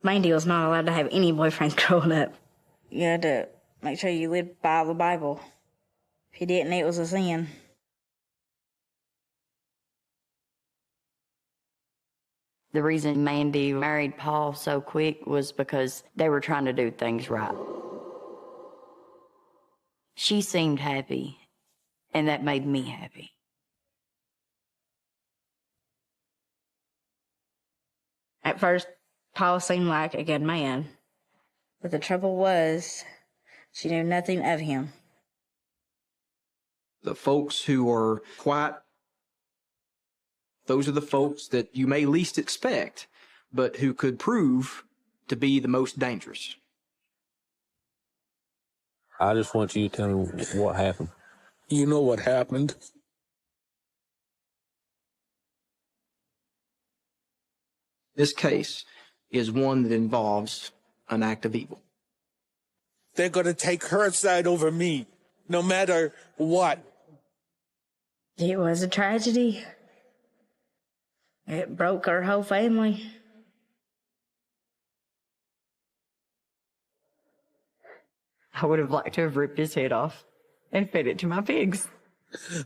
Mandy was not allowed to have any boyfriends growing up. You had to make sure you lived by the Bible. If you didn't, it was a sin. The reason Mandy married Paul so quick was because they were trying to do things right. She seemed happy, and that made me happy. At first, Paul seemed like a good man, but the trouble was, she knew nothing of him. The folks who are quiet, those are the folks that you may least expect, but who could prove to be the most dangerous. I just want you to tell me what happened. You know what happened. This case is one that involves an act of evil. They're going to take her side over me, no matter what. It was a tragedy. It broke our whole family. I would have liked to have ripped his head off and fed it to my pigs.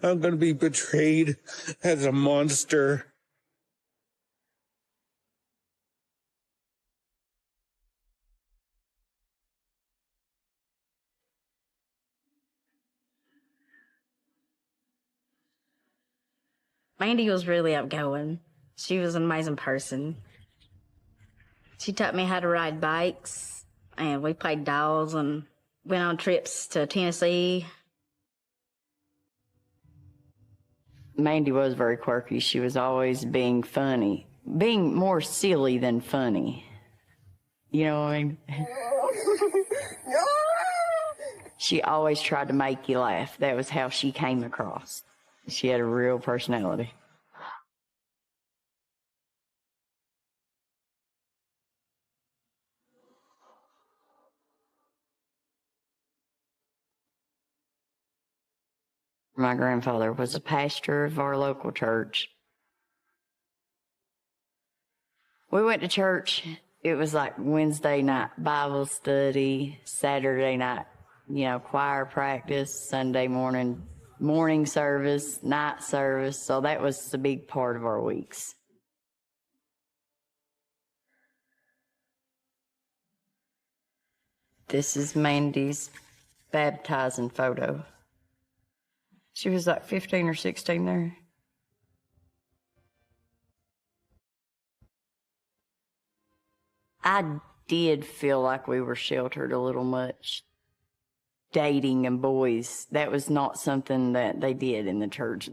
I'm going to be betrayed as a monster. Mandy was really outgoing. She was an amazing person. She taught me how to ride bikes, and we played dolls and went on trips to Tennessee. Mandy was very quirky. She was always being funny, being more silly than funny. You know what I mean? She always tried to make you laugh. That was how she came across. She had a real personality. My grandfather was a pastor of our local church. We went to church. It was like Wednesday night Bible study, Saturday night, choir practice, Sunday morning service, night service. So that was a big part of our weeks. This is Mandy's baptizing photo. She was like 15 or 16 there. I did feel like we were sheltered a little much. Dating and boys, that was not something that they did in the church.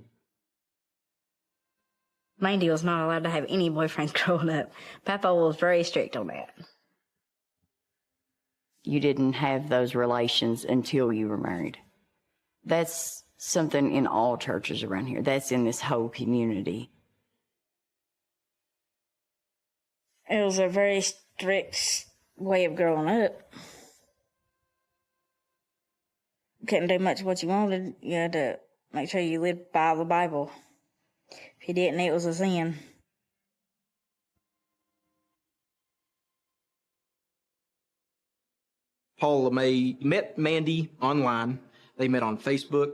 Mandy was not allowed to have any boyfriends growing up. Papa was very strict on that. You didn't have those relations until you were married. That's something in all churches around here. That's in this whole community. It was a very strict way of growing up. You couldn't do much of what you wanted. You had to make sure you lived by the Bible. If you didn't, it was a sin. Paul LeMay met Mandy online. They met on Facebook.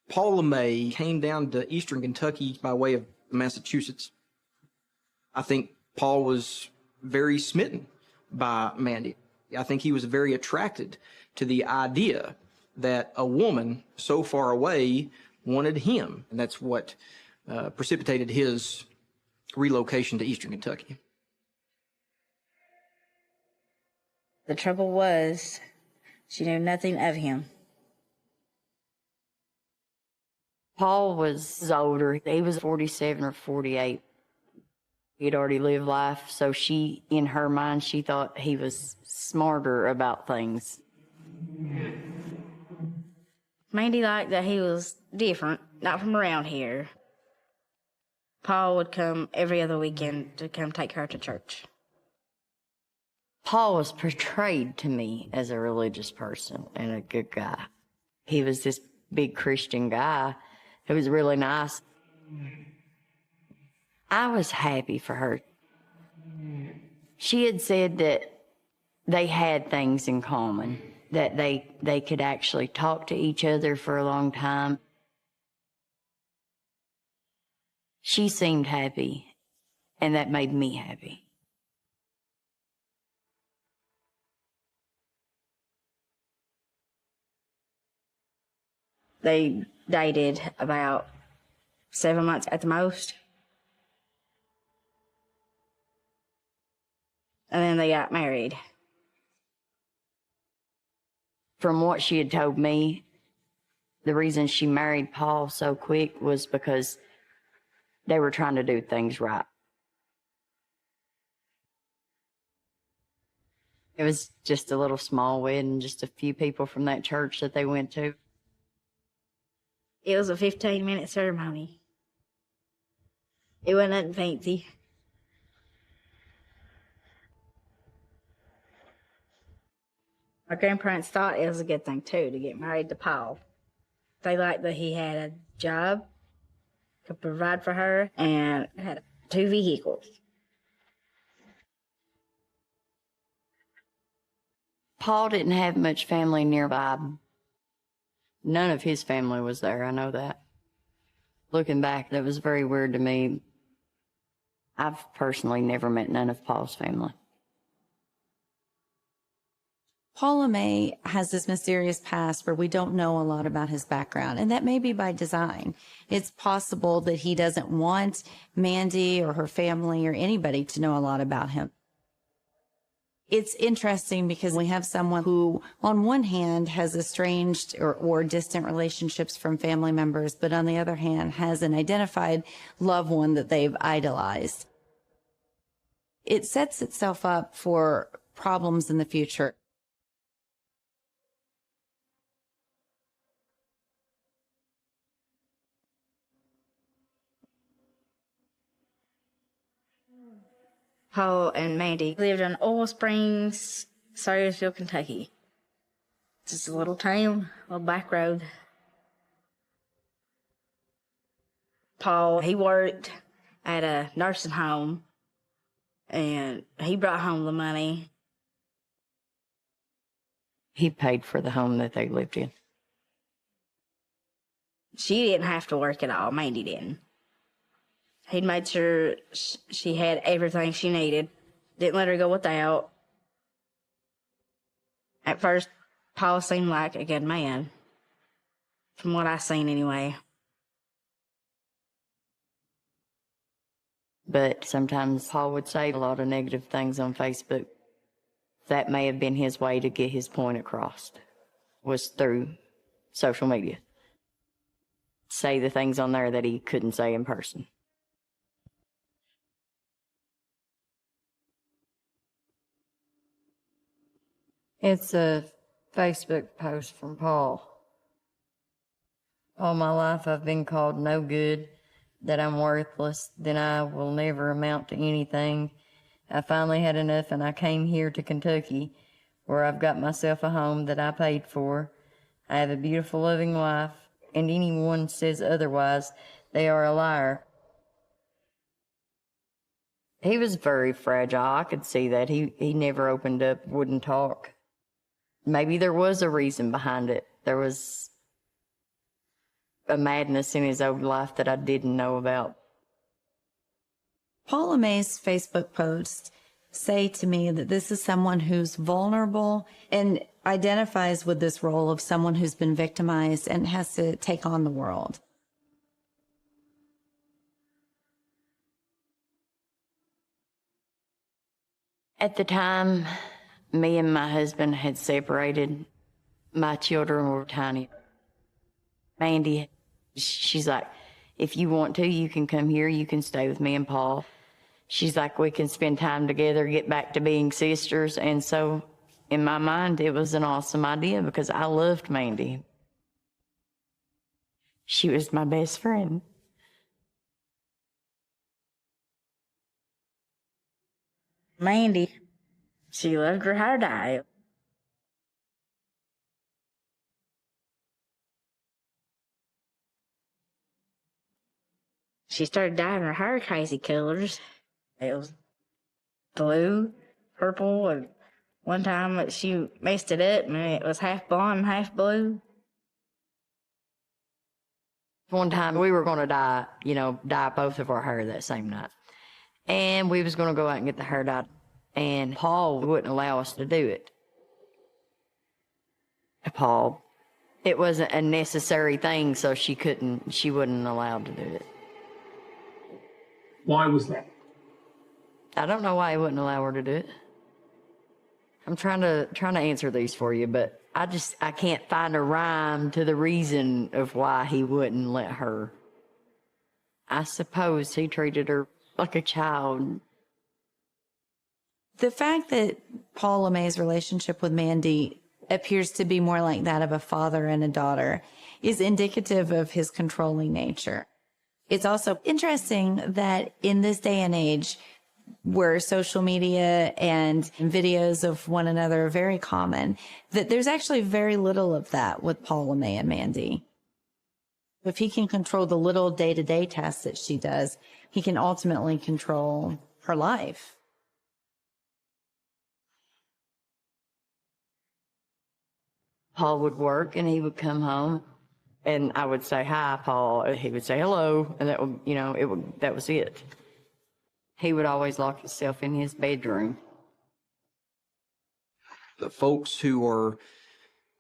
Paul LeMay came down to Eastern Kentucky by way of Massachusetts. I think Paul was very smitten by Mandy. I think he was very attracted to the idea that a woman so far away wanted him. And that's what precipitated his relocation to Eastern Kentucky. The trouble was, she knew nothing of him. Paul was older. He was 47 or 48. He'd already lived life, so in her mind, she thought he was smarter about things. Mandy liked that he was different, not from around here. Paul would come every other weekend to come take her to church. Paul was portrayed to me as a religious person and a good guy. He was this big Christian guy who was really nice. I was happy for her. She had said that they had things in common, that they could actually talk to each other for a long time. She seemed happy, and that made me happy. They dated about 7 months at the most. And then they got married. From what she had told me, the reason she married Paul so quick was because they were trying to do things right. It was just a little small wedding, just a few people from that church that they went to. It was a 15-minute ceremony. It wasn't nothing fancy. My grandparents thought it was a good thing, too, to get married to Paul. They liked that he had a job, could provide for her, and had 2 vehicles. Paul didn't have much family nearby. None of his family was there, I know that. Looking back, that was very weird to me. I've personally never met none of Paul's family. Paul LeMay has this mysterious past where we don't know a lot about his background, and that may be by design. It's possible that he doesn't want Mandy or her family or anybody to know a lot about him. It's interesting because we have someone who, on one hand, has estranged or distant relationships from family members, but on the other hand, has an identified loved one that they've idolized. It sets itself up for problems in the future. Paul and Mandy lived in Oil Springs, Sayersville, Kentucky. Just a little town, a little back road. Paul, he worked at a nursing home, and he brought home the money. He paid for the home that they lived in. She didn't have to work at all. Mandy didn't. He made sure she had everything she needed. Didn't let her go without. At first, Paul seemed like a good man. From what I seen anyway. But sometimes Paul would say a lot of negative things on Facebook. That may have been his way to get his point across, was through social media. Say the things on there that he couldn't say in person. It's a Facebook post from Paul. All my life I've been called no good, that I'm worthless, that I will never amount to anything. I finally had enough and I came here to Kentucky, where I've got myself a home that I paid for. I have a beautiful, loving wife, and anyone says otherwise, they are a liar. He was very fragile. I could see that. He never opened up, wouldn't talk. Maybe there was a reason behind it. There was a madness in his old life that I didn't know about. Paul LeMay's Facebook posts say to me that this is someone who's vulnerable and identifies with this role of someone who's been victimized and has to take on the world. At the time, me and my husband had separated. My children were tiny. Mandy, she's like, if you want to, you can come here. You can stay with me and Paul. She's like, we can spend time together, get back to being sisters. And so in my mind, it was an awesome idea because I loved Mandy. She was my best friend. Mandy, she loved her hair dye. She started dyeing her hair crazy colors. It was blue, purple, and one time she mixed it up and it was half blonde, half blue. One time we were going to dye both of our hair that same night. And we was going to go out and get the hair dyed. And Paul wouldn't allow us to do it. Paul, it wasn't a necessary thing, so she wasn't allowed to do it. Why was that? I don't know why he wouldn't allow her to do it. I'm trying to answer these for you, but I can't find a rhyme to the reason of why he wouldn't let her. I suppose he treated her like a child. The fact that Paul LeMay's relationship with Mandy appears to be more like that of a father and a daughter is indicative of his controlling nature. It's also interesting that in this day and age, where social media and videos of one another are very common, that there's actually very little of that with Paul LeMay and Mandy. If he can control the little day-to-day tasks that she does, he can ultimately control her life. Paul would work and he would come home and I would say, "Hi, Paul." And he would say, "Hello." And that was it. He would always lock himself in his bedroom. The folks who are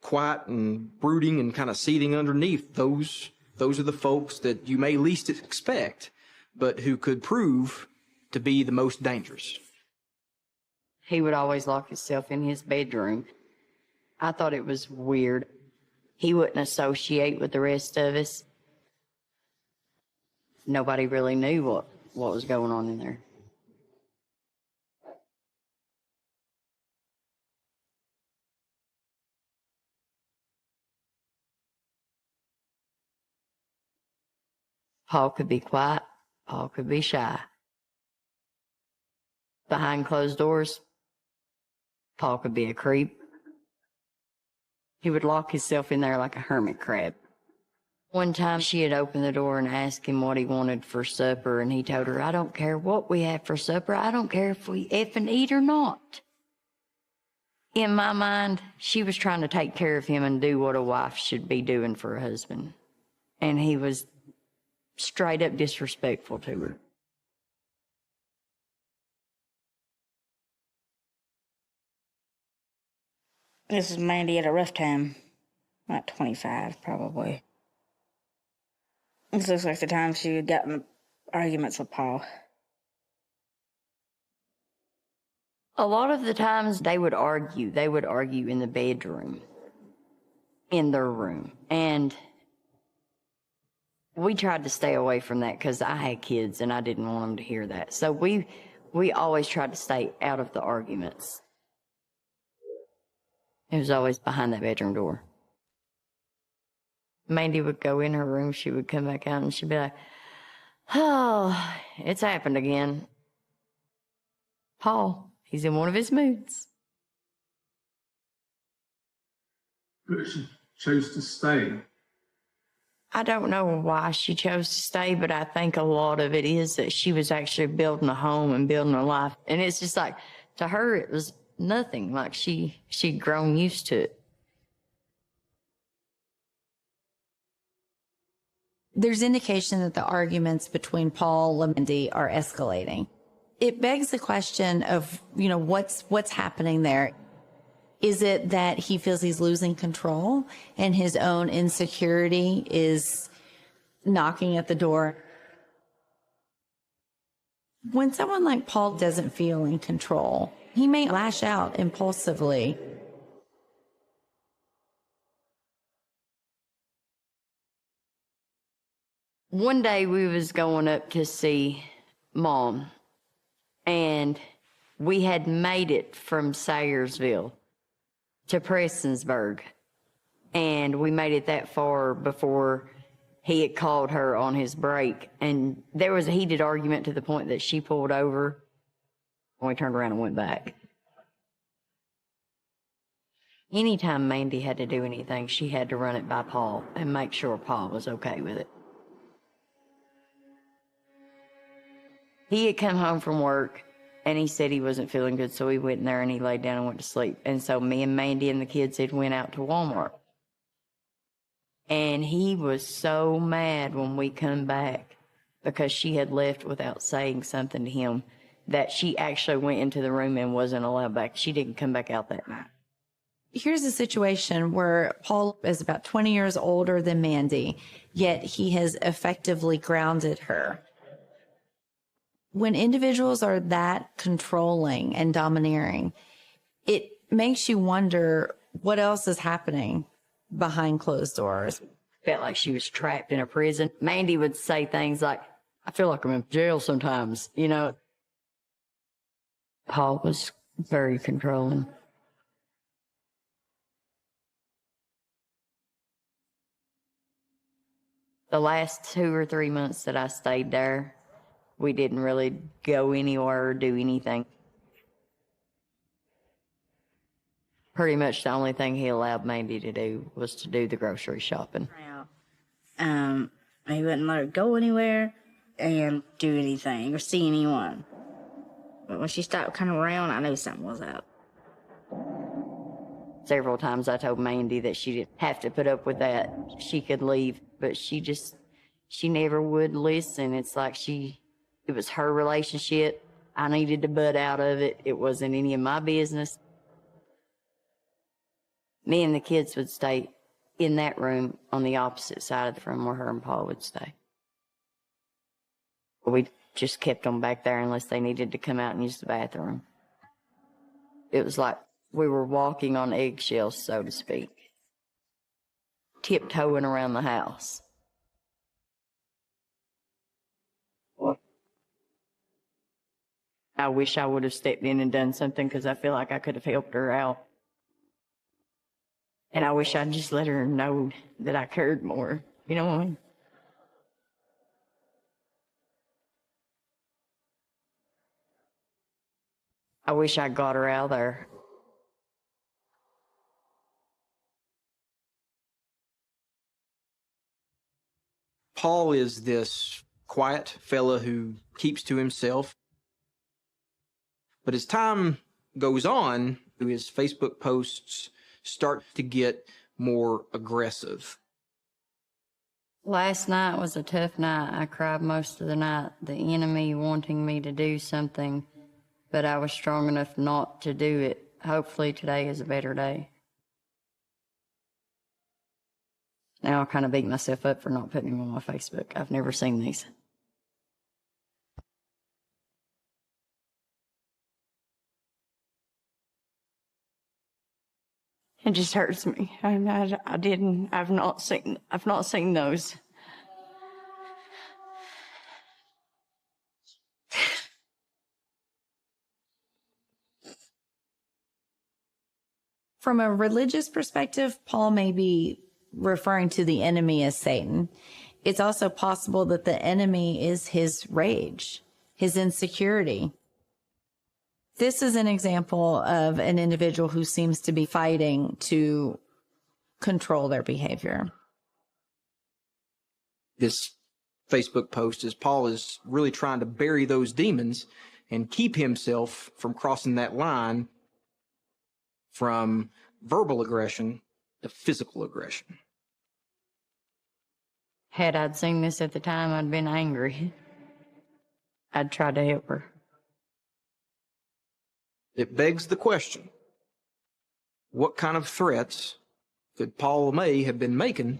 quiet and brooding and kind of seething underneath, those are the folks that you may least expect, but who could prove to be the most dangerous. He would always lock himself in his bedroom. I thought it was weird. He wouldn't associate with the rest of us. Nobody really knew what was going on in there. Paul could be quiet. Paul could be shy. Behind closed doors, Paul could be a creep. He would lock himself in there like a hermit crab. One time she had opened the door and asked him what he wanted for supper, and he told her, "I don't care what we have for supper. I don't care if we effing eat or not." In my mind, she was trying to take care of him and do what a wife should be doing for a husband. And he was straight up disrespectful to her. This is Mandy at a rough time. About 25, probably. This looks like the time she had gotten arguments with Paul. A lot of the times they would argue. They would argue in the bedroom, in their room. And we tried to stay away from that because I had kids and I didn't want them to hear that. So we always tried to stay out of the arguments. It was always behind that bedroom door. Mandy would go in her room, she would come back out and she'd be like, "Oh, it's happened again." Paul, he's in one of his moods. But she chose to stay. I don't know why she chose to stay, but I think a lot of it is that she was actually building a home and building a life. And it's just like, to her, it was nothing. Like she'd grown used to it. There's indication that the arguments between Paul and Mandy are escalating. It begs the question of, what's happening there. Is it that he feels he's losing control and his own insecurity is knocking at the door? When someone like Paul doesn't feel in control, he may lash out impulsively. One day we was going up to see Mom, and we had made it from Sayersville to Prestonsburg, and we made it that far before he had called her on his break, and there was a heated argument to the point that she pulled over when we turned around and went back. Anytime Mandy had to do anything, she had to run it by Paul and make sure Paul was okay with it. He had come home from work And he said he wasn't feeling good, so he went in there and he laid down and went to sleep. And so me and Mandy and the kids had went out to Walmart. And he was so mad when we come back because she had left without saying something to him that she actually went into the room and wasn't allowed back. She didn't come back out that night. Here's a situation where Paul is about 20 years older than Mandy, yet he has effectively grounded her. When individuals are that controlling and domineering, it makes you wonder what else is happening behind closed doors. Felt like she was trapped in a prison. Mandy would say things like, I feel like I'm in jail sometimes, you know. Paul was very controlling. The last 2 or 3 months that I stayed there, we didn't really go anywhere or do anything. Pretty much the only thing he allowed Mandy to do was to do the grocery shopping. He wouldn't let her go anywhere and do anything or see anyone. But when she stopped coming around, I knew something was up. Several times I told Mandy that she didn't have to put up with that. She could leave, but she never would listen. It's like it was her relationship. I needed to butt out of it. It wasn't any of my business. Me and the kids would stay in that room on the opposite side from where her and Paul would stay. We just kept them back there unless they needed to come out and use the bathroom. It was like we were walking on eggshells, so to speak, tiptoeing around the house. I wish I would have stepped in and done something because I feel like I could have helped her out. And I wish I'd just let her know that I cared more. You know what I mean? I wish I got her out of there. Paul is this quiet fella who keeps to himself. But as time goes on, his Facebook posts start to get more aggressive. Last night was a tough night. I cried most of the night. The enemy wanting me to do something, but I was strong enough not to do it. Hopefully today is a better day. Now I kind of beat myself up for not putting them on my Facebook. I've never seen these. It just hurts me. I've not seen those. From a religious perspective, Paul may be referring to the enemy as Satan. It's also possible that the enemy is his rage, his insecurity. This is an example of an individual who seems to be fighting to control their behavior. This Facebook post is Paul is really trying to bury those demons and keep himself from crossing that line from verbal aggression to physical aggression. Had I seen this at the time, I'd been angry. I'd tried to help her. It begs the question, what kind of threats could Paul LeMay have been making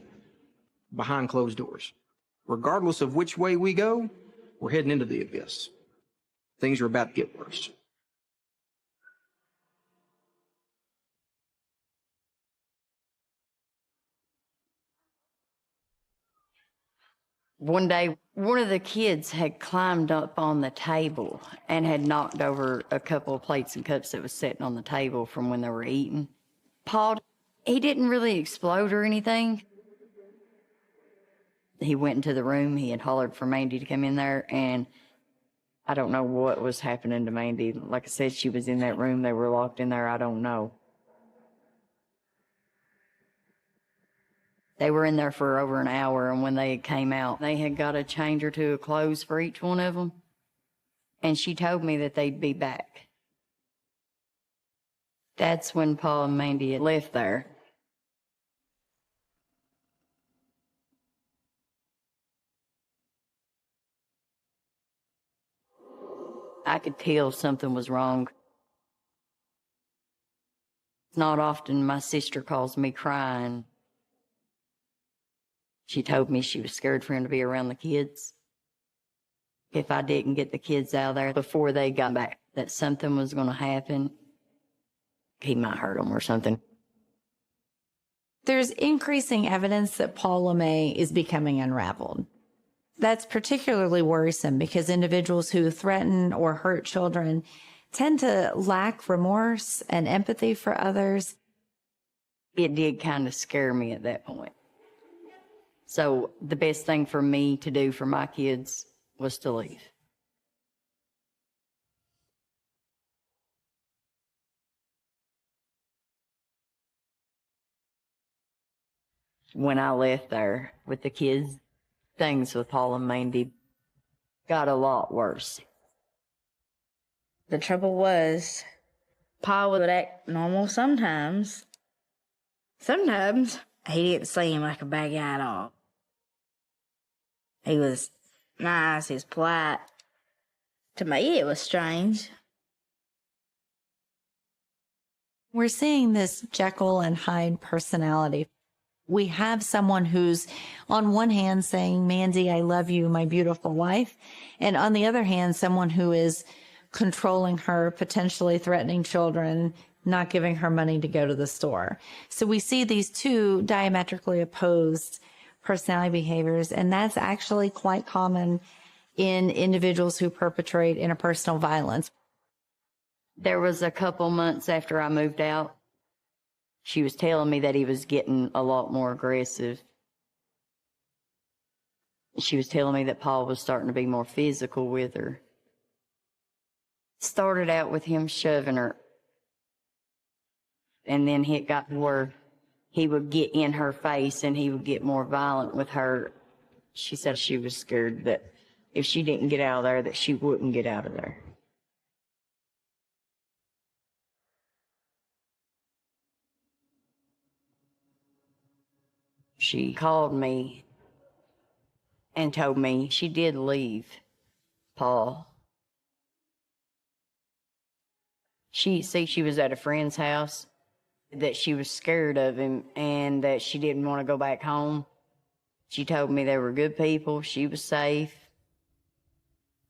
behind closed doors? Regardless of which way we go, we're heading into the abyss. Things are about to get worse. One day, one of the kids had climbed up on the table and had knocked over a couple of plates and cups that was sitting on the table from when they were eating. Paul, he didn't really explode or anything. He went into the room. He had hollered for Mandy to come in there, and I don't know what was happening to Mandy. Like I said, she was in that room. They were locked in there. I don't know. They were in there for over an hour, and when they came out, they had got a change or two of clothes for each one of them. and she told me that they'd be back. That's when Paul and Mandy had left there. I could tell something was wrong. Not often my sister calls me crying. She told me she was scared for him to be around the kids. If I didn't get the kids out of there before they got back, that something was going to happen. He might hurt them or something. There's increasing evidence that Paul LeMay is becoming unraveled. That's particularly worrisome because individuals who threaten or hurt children tend to lack remorse and empathy for others. It did kind of scare me at that point. So the best thing for me to do for my kids was to leave. When I left there with the kids, things with Paul and Mandy got a lot worse. The trouble was, Paul would act normal sometimes. Sometimes he didn't seem like a bad guy at all. He was nice, he was polite. To me, it was strange. We're seeing this Jekyll and Hyde personality. We have someone who's on one hand saying, Mandy, I love you, my beautiful wife. And on the other hand, someone who is controlling her, potentially threatening children, not giving her money to go to the store. So we see these two diametrically opposed personality behaviors, and that's actually quite common in individuals who perpetrate interpersonal violence. There was a couple months after I moved out, she was telling me that he was getting a lot more aggressive. She was telling me that Paul was starting to be more physical with her. Started out with him shoving her. And then it got to where he would get in her face and he would get more violent with her. She said she was scared that if she didn't get out of there, that she wouldn't get out of there. She called me and told me she did leave Paul. She was at a friend's house, that she was scared of him and that she didn't want to go back home. She told me they were good people. She was safe.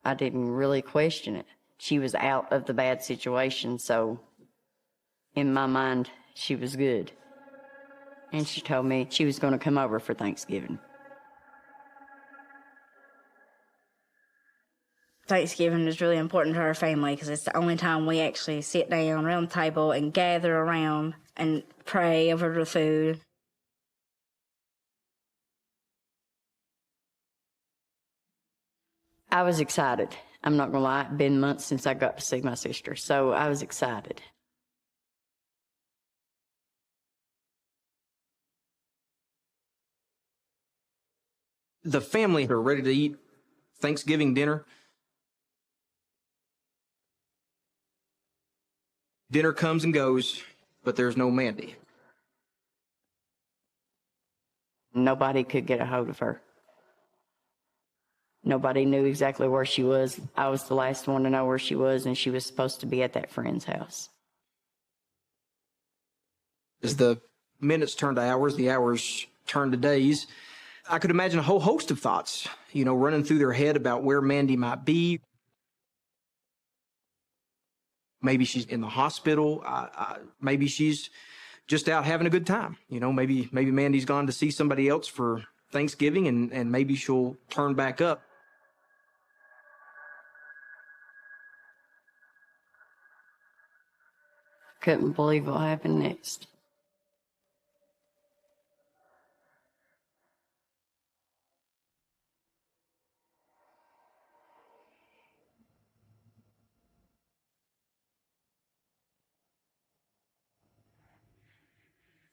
I didn't really question it. She was out of the bad situation, so in my mind, she was good. And she told me she was going to come over for Thanksgiving. Thanksgiving is really important to our family because it's the only time we actually sit down around the table and gather around and pray over the food. I was excited. I'm not going to lie. It's been months since I got to see my sister, so I was excited. The family are ready to eat Thanksgiving dinner. Dinner comes and goes, but there's no Mandy. Nobody could get a hold of her. Nobody knew exactly where she was. I was the last one to know where she was, and she was supposed to be at that friend's house. As the minutes turn to hours, the hours turn to days, I could imagine a whole host of thoughts, running through their head about where Mandy might be. Maybe she's in the hospital. Maybe she's just out having a good time. Maybe Mandy's gone to see somebody else for Thanksgiving, and maybe she'll turn back up. Couldn't believe what happened next.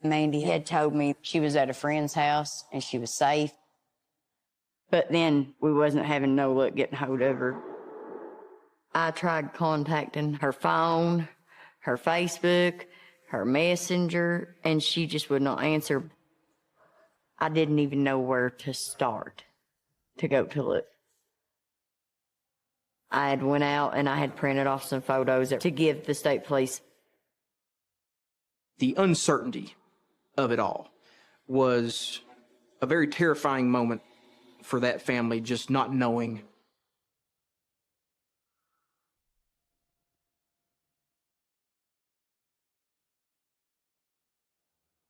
Mandy had told me she was at a friend's house and she was safe. But then we wasn't having no luck getting hold of her. I tried contacting her phone, her Facebook, her messenger, and she just would not answer. I didn't even know where to start to go to look. I had went out and I had printed off some photos to give the state police. The uncertainty of it all was a very terrifying moment for that family, just not knowing.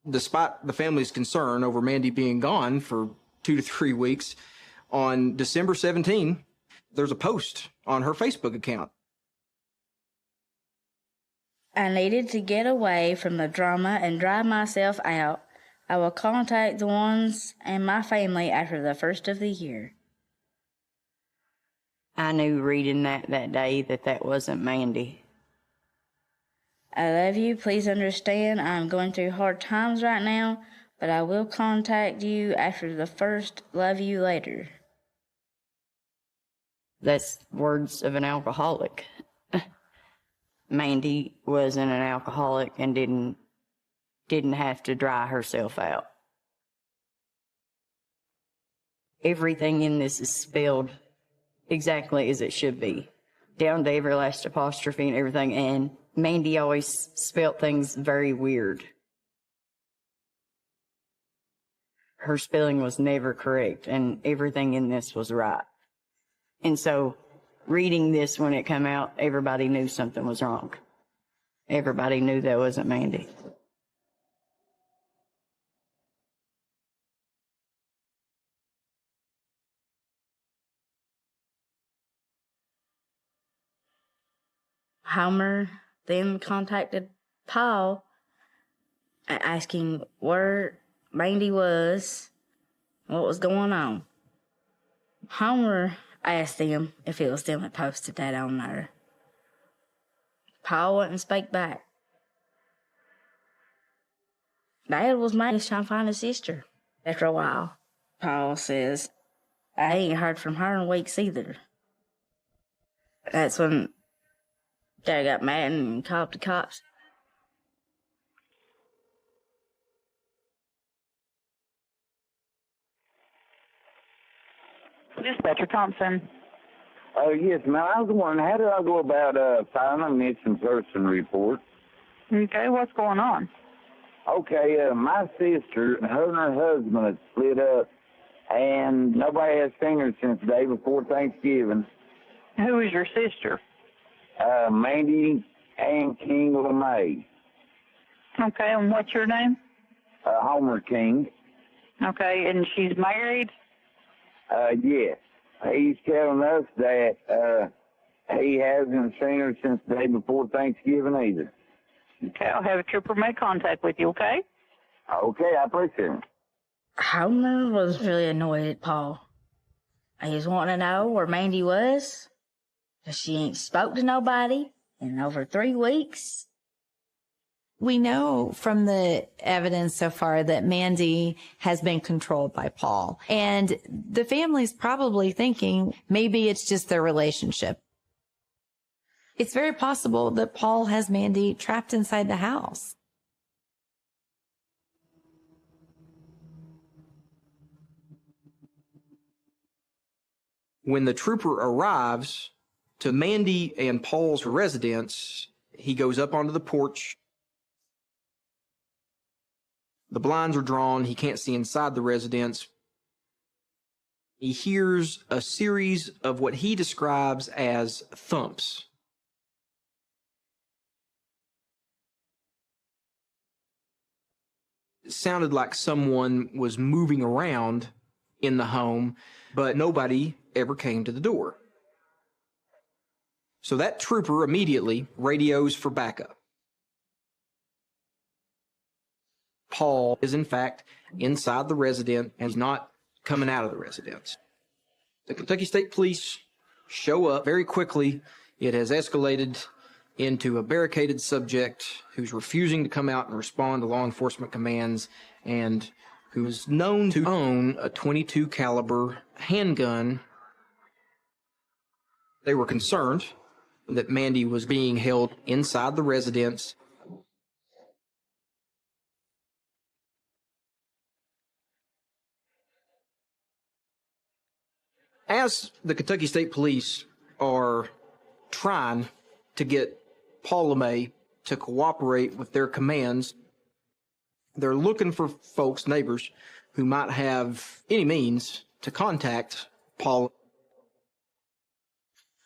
Despite the family's concern over Mandy being gone for 2 to 3 weeks, on December 17, there's a post on her Facebook account. I needed to get away from the drama and dry myself out. I will contact the ones in my family after the first of the year. I knew reading that day that wasn't Mandy. I love you. Please understand I'm going through hard times right now, but I will contact you after the first. Love you later. That's words of an alcoholic. Mandy wasn't an alcoholic and didn't have to dry herself out. Everything in this is spelled exactly as it should be, down to every last apostrophe and everything, and Mandy always spelt things very weird. Her spelling was never correct, and everything in this was right. And so, reading this when it came out, everybody knew something was wrong. Everybody knew that wasn't Mandy. Homer then contacted Paul, asking where Mandy was, what was going on. Homer asked them if it was them that posted that on there. Paul wouldn't speak back. Dad was mad. He was trying to find his sister. After a while, Paul says, I ain't heard from her in weeks either. That's when Dad got mad and called the cops. Dispatcher Thompson. Yes, ma'am. I was wondering, how do I go about filing a missing person report? Okay, what's going on? Okay, my sister, her and her husband had split up, and nobody has seen her since the day before Thanksgiving. Who is your sister? Mandy Ann King LeMay. Okay, and what's your name? Homer King. Okay, and she's married? Yes. He's telling us that he hasn't seen her since the day before Thanksgiving either. Okay, I'll have a trooper make contact with you, okay? Okay, I appreciate it. Homer was really annoyed at Paul. He was wanting to know where Mandy was. She ain't spoke to nobody in over 3 weeks. We know from the evidence so far that Mandy has been controlled by Paul. And the family's probably thinking maybe it's just their relationship. It's very possible that Paul has Mandy trapped inside the house. When the trooper arrives to Mandy and Paul's residence, he goes up onto the porch. The blinds are drawn. He can't see inside the residence. He hears a series of what he describes as thumps. It sounded like someone was moving around in the home, but nobody ever came to the door. So that trooper immediately radios for backup. Paul is in fact inside the residence and is not coming out of the residence. The Kentucky State Police show up very quickly. It has escalated into a barricaded subject who's refusing to come out and respond to law enforcement commands and who is known to own a .22 caliber handgun. They were concerned that Mandy was being held inside the residence. As the Kentucky State Police are trying to get Paul LeMay to cooperate with their commands, they're looking for folks, neighbors, who might have any means to contact Paul.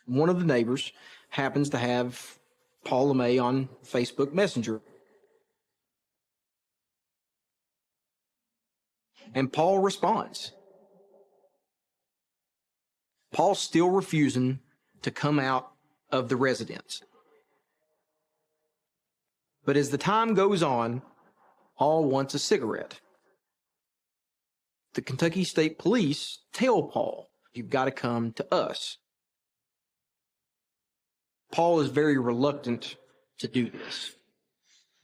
One of the neighbors happens to have Paul LeMay on Facebook Messenger. And Paul responds. Paul's still refusing to come out of the residence. But as the time goes on, Paul wants a cigarette. The Kentucky State Police tell Paul, "You've got to come to us." Paul is very reluctant to do this.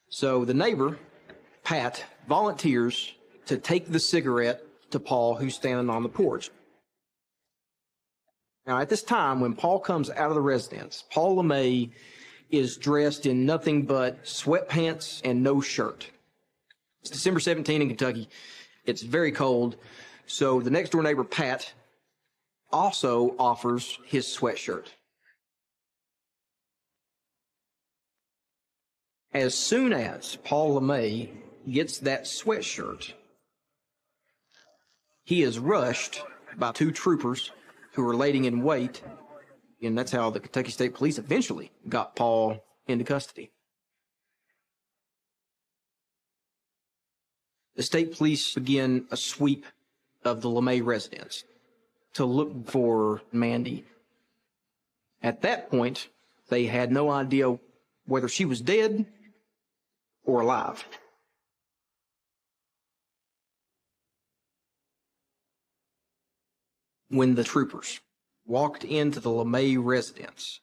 So the neighbor, Pat, volunteers to take the cigarette to Paul, who's standing on the porch. Now, at this time, when Paul comes out of the residence, Paul LeMay is dressed in nothing but sweatpants and no shirt. It's December 17 in Kentucky. It's very cold. So the next door neighbor, Pat, also offers his sweatshirt. As soon as Paul LeMay gets that sweatshirt, he is rushed by two troopers who are laying in wait, and that's how the Kentucky State Police eventually got Paul into custody. The state police begin a sweep of the LeMay residence to look for Mandy. At that point, they had no idea whether she was dead or alive. When the troopers walked into the LeMay residence,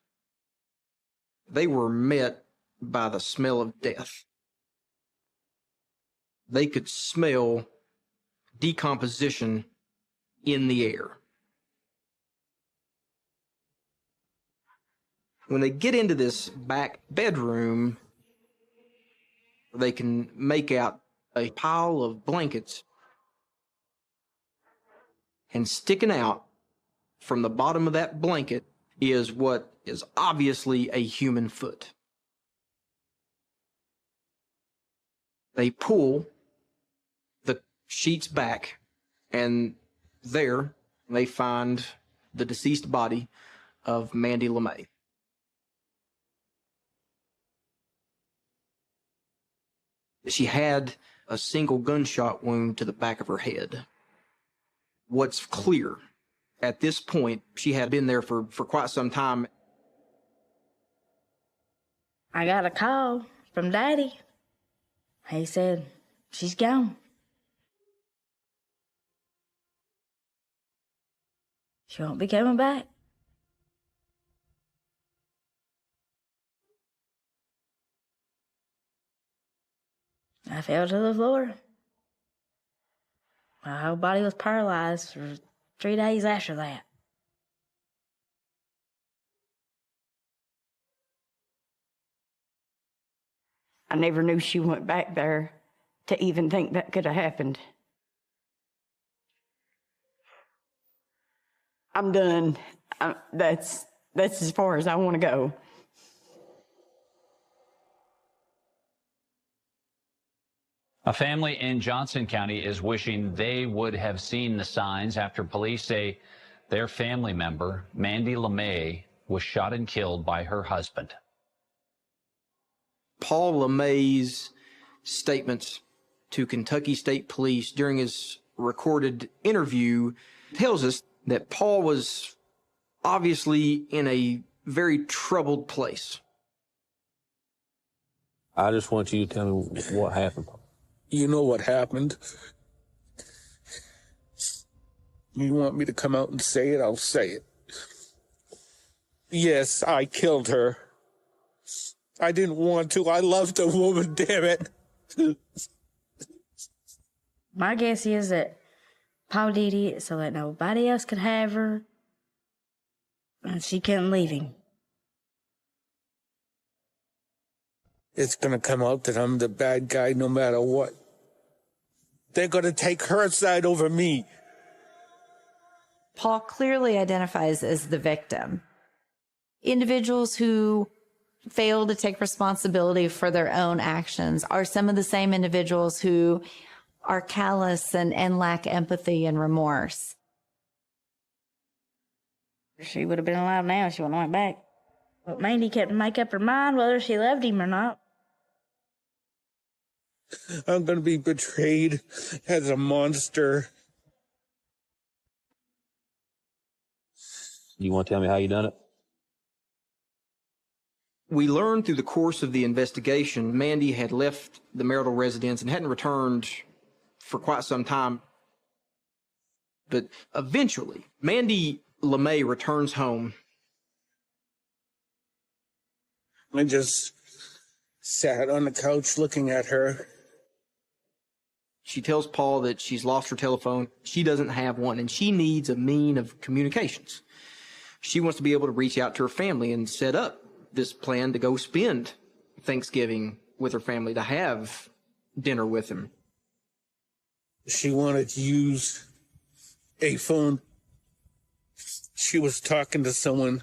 they were met by the smell of death. They could smell decomposition in the air. When they get into this back bedroom, they can make out a pile of blankets, and sticking out from the bottom of that blanket is what is obviously a human foot. They pull the sheets back, and there they find the deceased body of Mandy LeMay. She had a single gunshot wound to the back of her head. What's clear, at this point, she had been there for quite some time. I got a call from Daddy. He said, she's gone. She won't be coming back. I fell to the floor. My whole body was paralyzed for 3 days after that. I never knew she went back there to even think that could have happened. I'm done. That's as far as I want to go. A family in Johnson County is wishing they would have seen the signs after police say their family member, Mandy LeMay, was shot and killed by her husband. Paul LeMay's statements to Kentucky State Police during his recorded interview tells us that Paul was obviously in a very troubled place. I just want you to tell me what happened. You know what happened. You want me to come out and say it? I'll say it. Yes, I killed her. I didn't want to. I loved the woman, damn it. My guess is that Paul did it so that nobody else could have her, and she couldn't leave him. it's going to come out that I'm the bad guy no matter what. They're going to take her side over me. Paul clearly identifies as the victim. Individuals who fail to take responsibility for their own actions are some of the same individuals who are callous and lack empathy and remorse. She would have been alive now. She wouldn't have went back. But Mandy couldn't make up her mind whether she loved him or not. I'm going to be betrayed as a monster. You want to tell me how you done it? We learned through the course of the investigation, Mandy had left the marital residence and hadn't returned for quite some time. But eventually, Mandy LeMay returns home. I just sat on the couch looking at her. She tells Paul that she's lost her telephone. She doesn't have one, and she needs a mean of communications. She wants to be able to reach out to her family and set up this plan to go spend Thanksgiving with her family, to have dinner with them. She wanted to use a phone. She was talking to someone.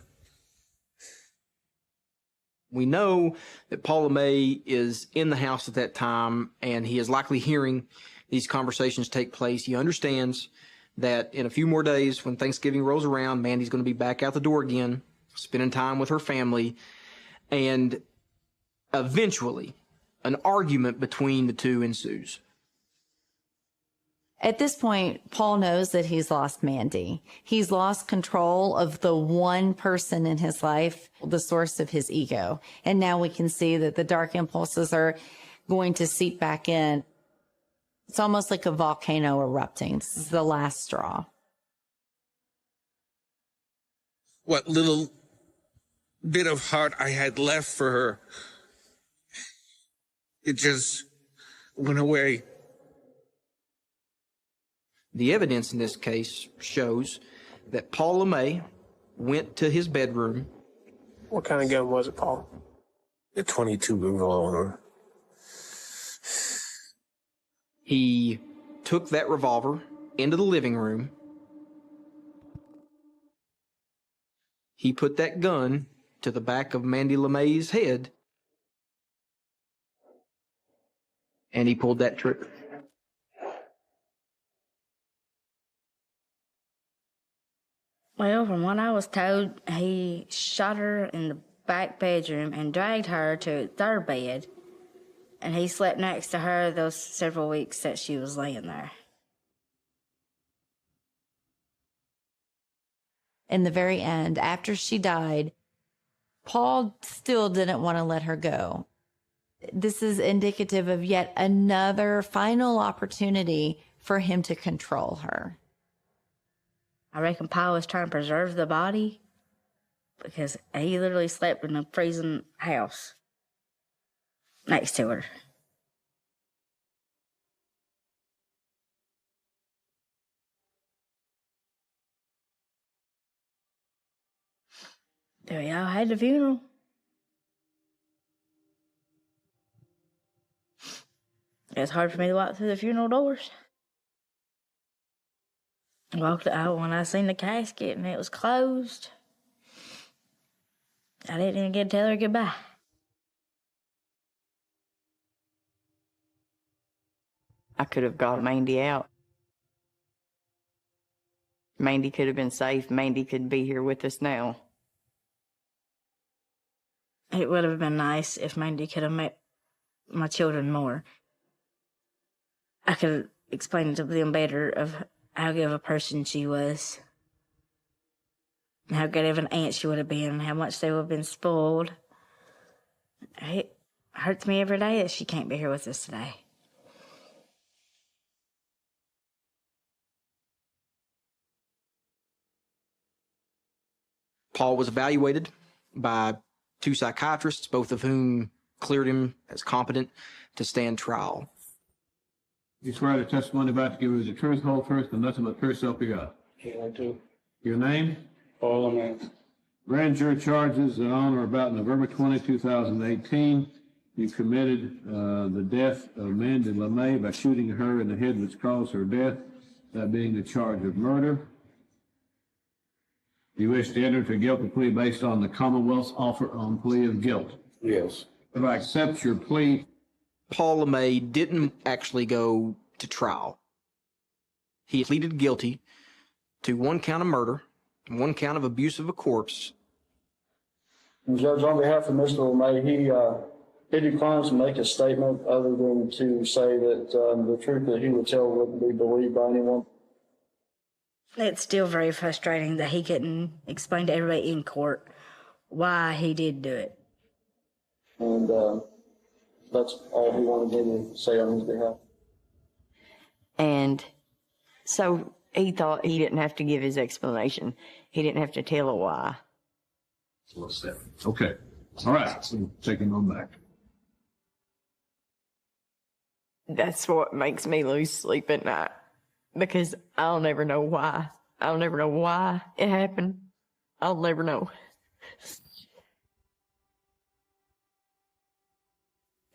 We know that Paul LeMay is in the house at that time, and he is likely hearing these conversations take place. He understands that in a few more days, when Thanksgiving rolls around, Mandy's going to be back out the door again, spending time with her family, and eventually an argument between the two ensues. At this point, Paul knows that he's lost Mandy. He's lost control of the one person in his life, the source of his ego. And now we can see that the dark impulses are going to seep back in. It's almost like a volcano erupting. This is the last straw. What little bit of heart I had left for her, it just went away. The evidence in this case shows that Paul LeMay went to his bedroom. What kind of gun was it, Paul? The .22 revolver. He took that revolver into the living room. He put that gun to the back of Mandy LeMay's head, and he pulled that trigger. Well, from what I was told, he shot her in the back bedroom and dragged her to their bed, and he slept next to her those several weeks that she was laying there. In the very end, after she died, Paul still didn't want to let her go. This is indicative of yet another final opportunity for him to control her. I reckon Paul was trying to preserve the body because he literally slept in a freezing house next to her. There y'all had the funeral. It's hard for me to walk through the funeral doors. I walked out when I seen the casket and it was closed. I didn't even get to tell her goodbye. I could have got Mandy out. Mandy could have been safe. Mandy could be here with us now. It would have been nice if Mandy could have met my children more. I could have explained to them better of how good of a person she was, how good of an aunt she would have been, how much they would have been spoiled. It hurts me every day that she can't be here with us today. Paul was evaluated by 2 psychiatrists, both of whom cleared him as competent to stand trial. You swear the testimony about to give is the truth, whole truth, and nothing but truth, self you got. Yeah, I do. Your name? Paul LeMay. Grand jury charges on or about November 20, 2018. you committed the death of Mandy LeMay by shooting her in the head, which caused her death, that being the charge of murder. You wish to enter into a guilty plea based on the Commonwealth's offer on plea of guilt. Yes. If I accept your plea, Paul LeMay didn't actually go to trial. He pleaded guilty to 1 count of murder, 1 count of abuse of a corpse. And Judge, on behalf of Mr. LeMay, he declines to make a statement other than to say that the truth that he would tell wouldn't be believed by anyone. It's still very frustrating that he couldn't explain to everybody in court why he did do it. And that's all he wanted me to say on his behalf. And so he thought he didn't have to give his explanation. He didn't have to tell a why. what's that? Okay. All right. So taking on back. That's what makes me lose sleep at night, because I'll never know why. I'll never know why it happened. I'll never know.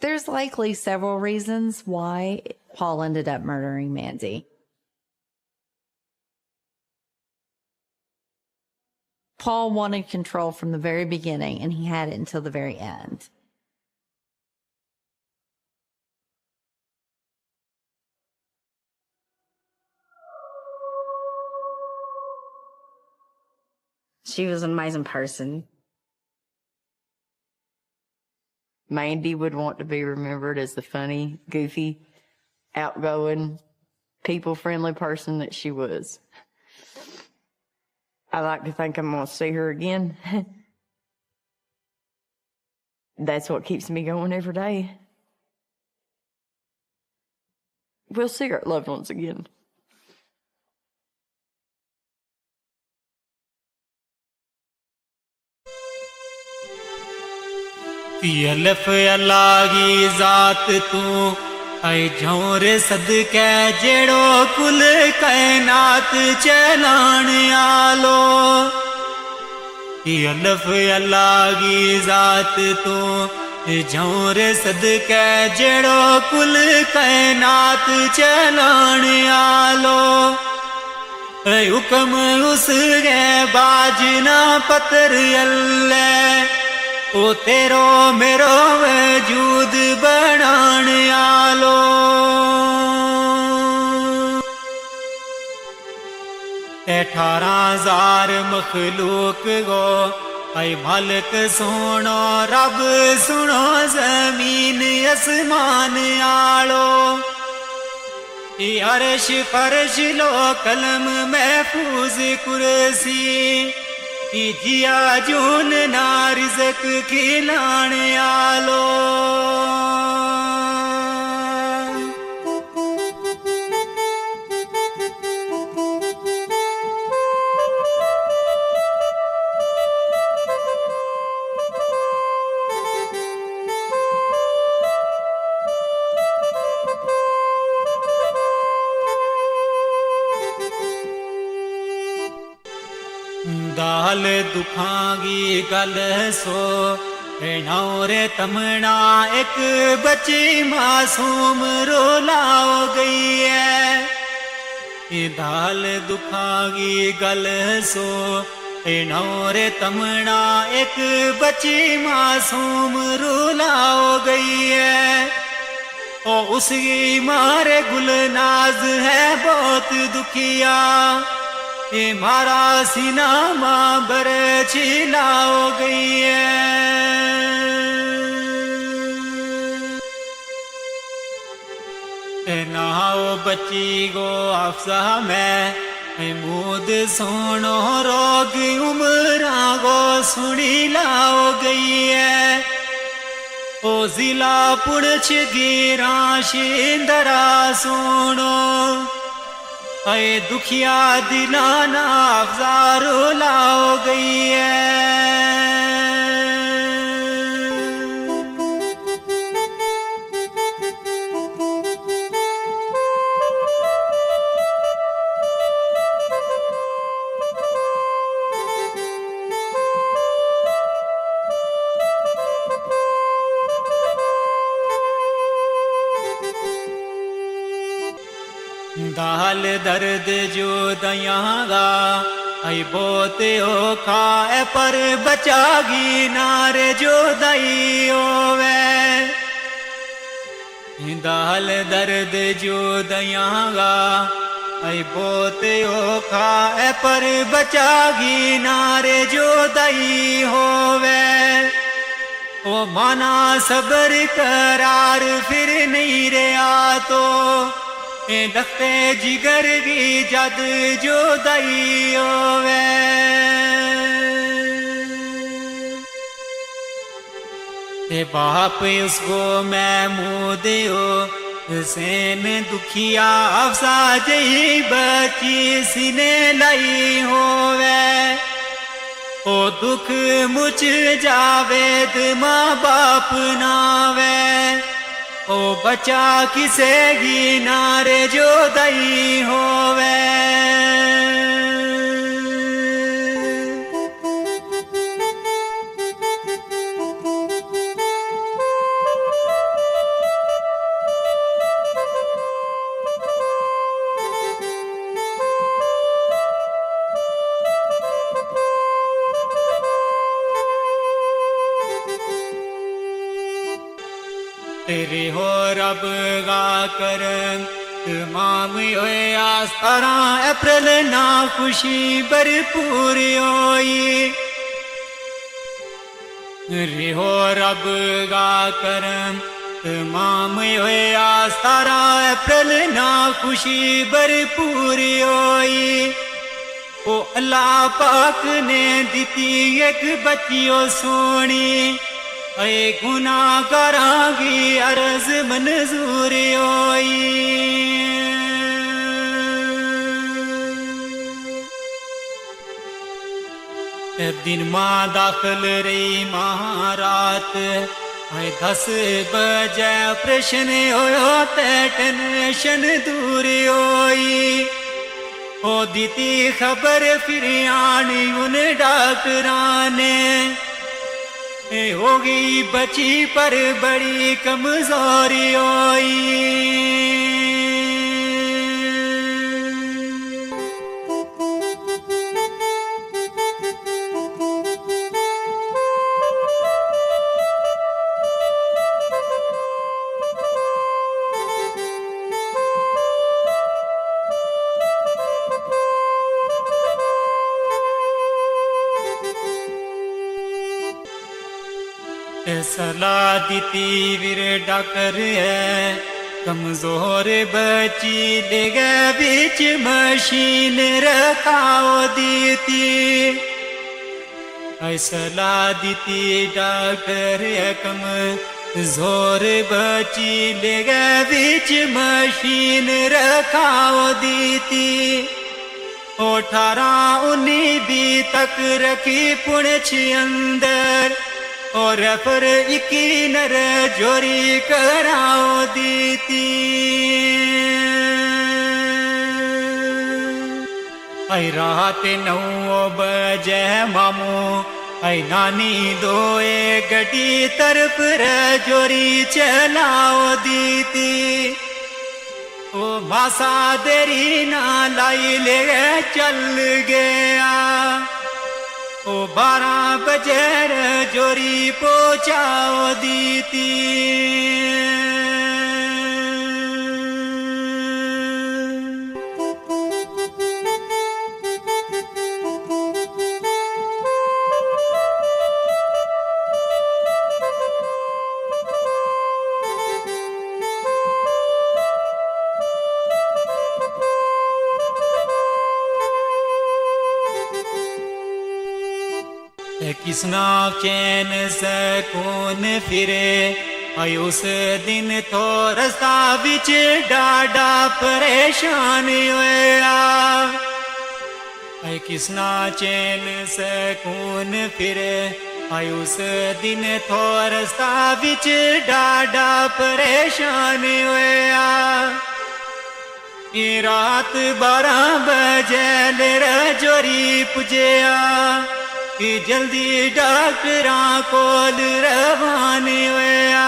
There's likely several reasons why Paul ended up murdering Mandy. Paul wanted control from the very beginning, and he had it until the very end. She was an amazing person. Mandy would want to be remembered as the funny, goofy, outgoing, people-friendly person that she was. I like to think I'm going to see her again. That's what keeps me going every day. We'll see our loved ones again. अल्लाह अल्लाह की जात तू ऐ झोरे सदके जेड़ो कुल कायनात चलाण आलो अल्लाह अल्लाह की जात तू झोरे सदके जेड़ो कुल कायनात चलाण आलो हुक्म उस गए बाजना पतर अल्लाह ओ तेरो मेरो वजूद बनाण आलो 18,000 मखलूक गो ऐ मालिक सुनो रब सुनो जमीन आसमान आलो अर्श फर्श लो कलम महफूज कुर्सी जिया जून ना रिज़क खिलाण आलो दाल दुखांगी गल सो नौरे तमना एक बच्ची मासूम रोलाओ गई है दाल दुखांगी गल सो नौरे तमना एक बच्ची मासूम रोलाओ गई है ओ उसकी मारे गुलनाज है बहुत दुखिया ये मारा सीना माँ बर छिलाओ गई है नाओ बच्ची गो अफसा में मूद सोनो रोग उमरा गो सुनी लाओ गई है ओ जिला पुणछ गिरा शिंदरा सोनो ऐ दुखिया दिलाना अफजारो लाओ गई है दाल दर्द जो दयांगा आई बहुत औखा है पर बचागी नारे जो दई होवे दाल दर्द जो दयांगा आई बहुत औखा है पर बचागी नारे जो दई होवे ओ माना सबर करार फिर नहीं रहा तो दख्ते जिगर की जद जो दई होवे ते बाप उसको मैं मुँह दियो हुसैन दुखिया अफसा जही बची सीने लाई होवे ओ दुख मुझ जावेद माँ बाप नावे ओ बचा किसे गी नारे जो दई होवे तेरे हो रब गा कर तमाम होए आस्तारा अप्रैल ना खुशी भरपूर होई रे हो रब गा कर तमाम होए आस्तारा अप्रैल ना खुशी भरपूर होई ओ अल्लाह पाक ने दिती एक बच्चियों सोनी ऐ गुनाह करांगी अर्ज मंजूर होई दिन माँ दाखिल रही महारात ऐ 10 बजे ऑपरेशन होयो ते टेंशन दूर होई ओ दीती खबर फिर आनी उन डॉक्टरां ने होगी बची पर बड़ी कमजोरी होई सलाह दीती वीर डॉक्टर है कमजोर बची ले गए बीच मशीन रखाओ दीती सलाह दीती डॉक्टर है कमजोर बची ले गए बीच मशीन रखाओ दीती 18-19 तक रखी पुणछ अंदर और पर इकी नर जोरी कराओ दीती आई रात 9 बजे मामू आई नानी दोए गड्डी तरफ जोरी चलाओ दीती ओ मासा देरी ना लाई ले चल गया ओ 12 बजे जोरी पहुंचाओ दीती किसना चैन सकून फिरे आई उस दिन तो रास्ता बिच डाडा परेशान होया आई किसना चैन सकून फिरे आई उस दिन तो रास्ता बिच डाडा परेशान होया रात 12 बजे जोरी पुजया कि जल्दी डॉक्टरां कोल रवाने होया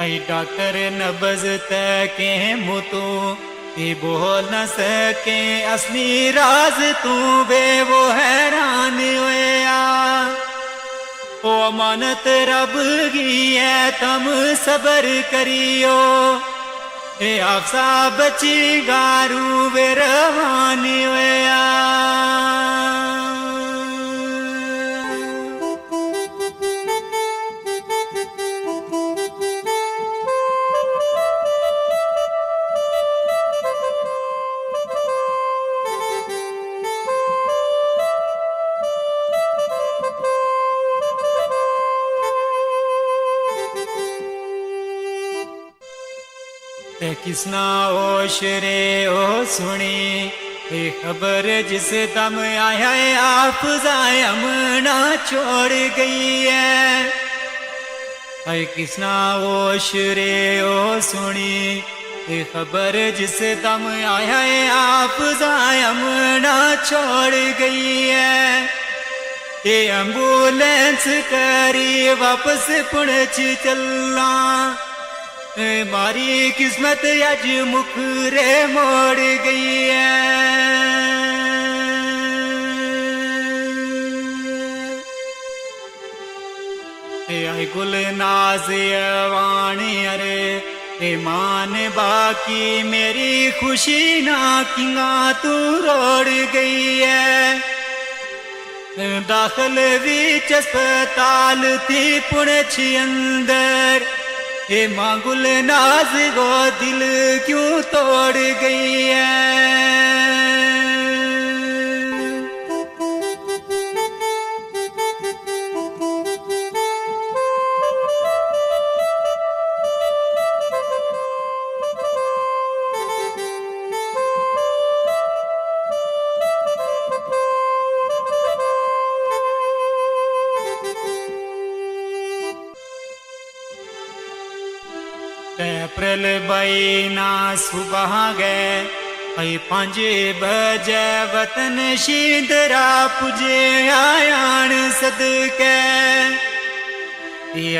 आई डॉक्टर नब्ज तके मुतू ये बोल न सके असली राज तू बे वो हैरान होया ओ अमानत रब की है तम सबर करियो ए आपसा बची गारू वे रवान होया किसना होश रे ओ सुनी ये खबर जिस दम आया है आप जायम ना छोड़ गई है ऐ किसना होश रे ओ सुनी ये खबर जिस दम आया है आप जायम ना छोड़ गई है ये एम्बुलेंस करी वापस पुणच चलना मारी किस्मत अज मुख रे मोड़ गई है आई गुल नाज वाणी अरे ए मान बाकी मेरी खुशी ना किंगा तू रोड़ गई है दाखिल विच अस्पताल थी पुणछ अंदर हे मांगुल नाज गो दिल क्यों तोड़ गई है अप्रैल महीना सुबह गए 5 बजे वतन शींदरा पुजे आयान सदके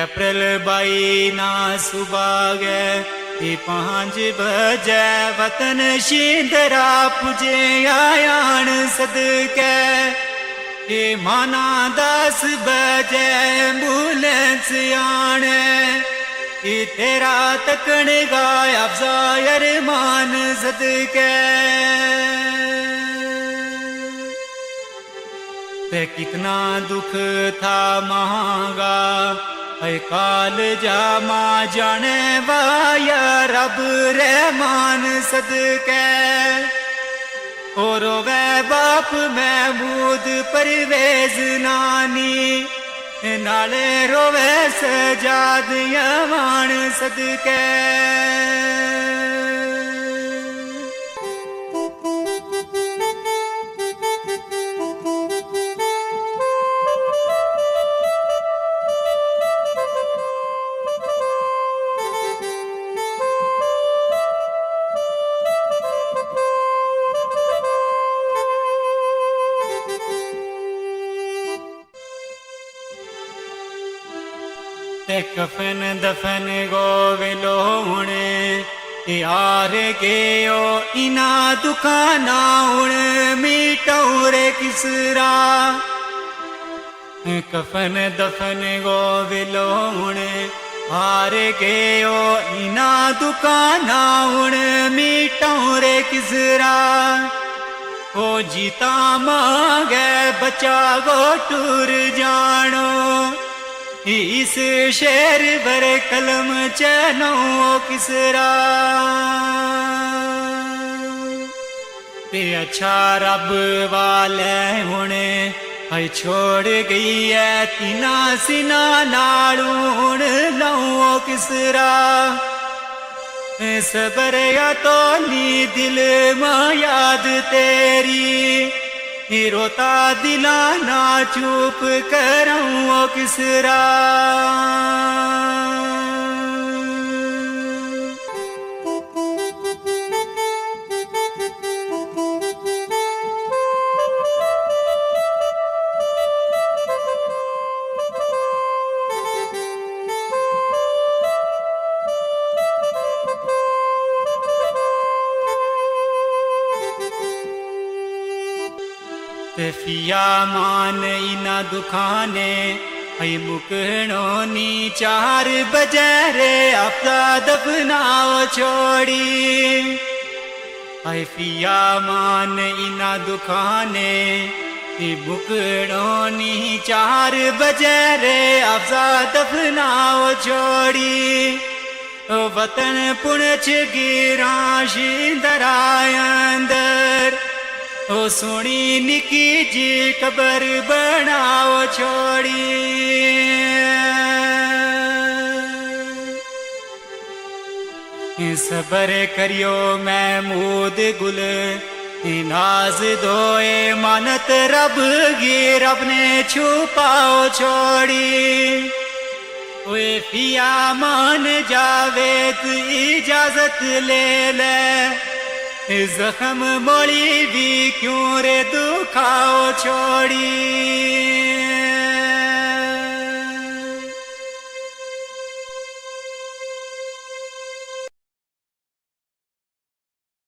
अप्रैल महीना सुबह गए 5 बजे वतन शींदरा पुजे आयान सदके माना 10 बजे एम्बुलेंस आने तेरा तकन गाया अफजायर मान सदके ते कितना दुख था महंगा ऐ काल जामा जाने वाया रब रहमान सदके और वे बाप महमूद परवेज नानी नाले रोवे सजाद यवान सदके ते कफन दफन गोविलो हुणे यार गयो इना दुखाना हुण मीटौरे किसरा कफन दफन गोविलो हुणे हार गयो इना दुखाना हुण मीटौरे किसरा ओ जीता मांगे बचा गो टूर जानो इस शेर बर कलम चनो किसरा ते अच्छा रब वाले हुणे है छोड़ गई है तीना सिना नालू हुण लऊं किसरा सबर या तो नी दिल मां याद तेरी रोता दिला ना चुप करूं किसरा फिया मान इना दुखाने हई मुकणोनी 4 बजे रे आपका दफनाओ छोड़ी हई फिया मान इना दुखाने हई मुकणोनी 4 बजे रे आपका दफनाओ छोड़ी वतन पुणछ गिरा शिंदराय अंदर ओ सोनी निकी जी कबर बनाओ छोड़ी सबर करियो महमूद गुल नाज दोए मानत रब गी रब ने छुपाओ छोड़ी ओए पिया मान जावेद इजाजत ले ले जख्म मोड़ी भी क्यों रे दुखाओ छोड़ी